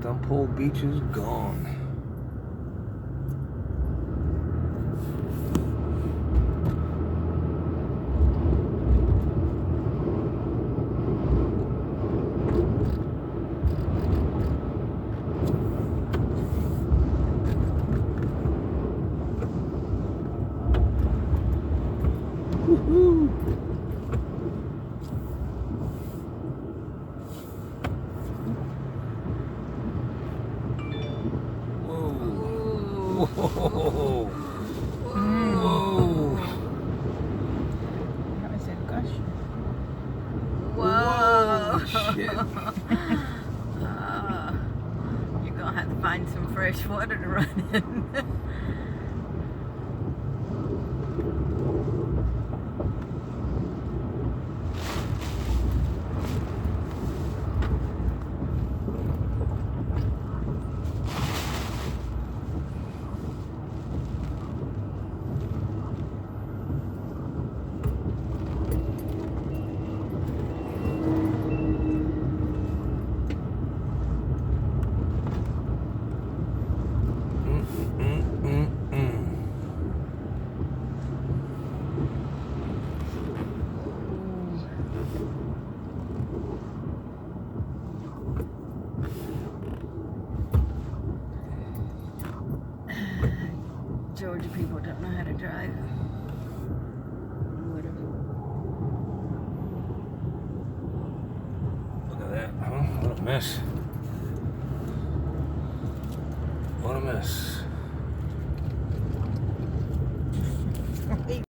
Stump-Pole Beach is gone. Woohoo! Whoa! Whoa! Whoa! That was a gush. Whoa! Shit! You're gonna have to find some fresh water to run in. Georgia people don't know how to drive. Look at that, huh? What a mess. What a mess.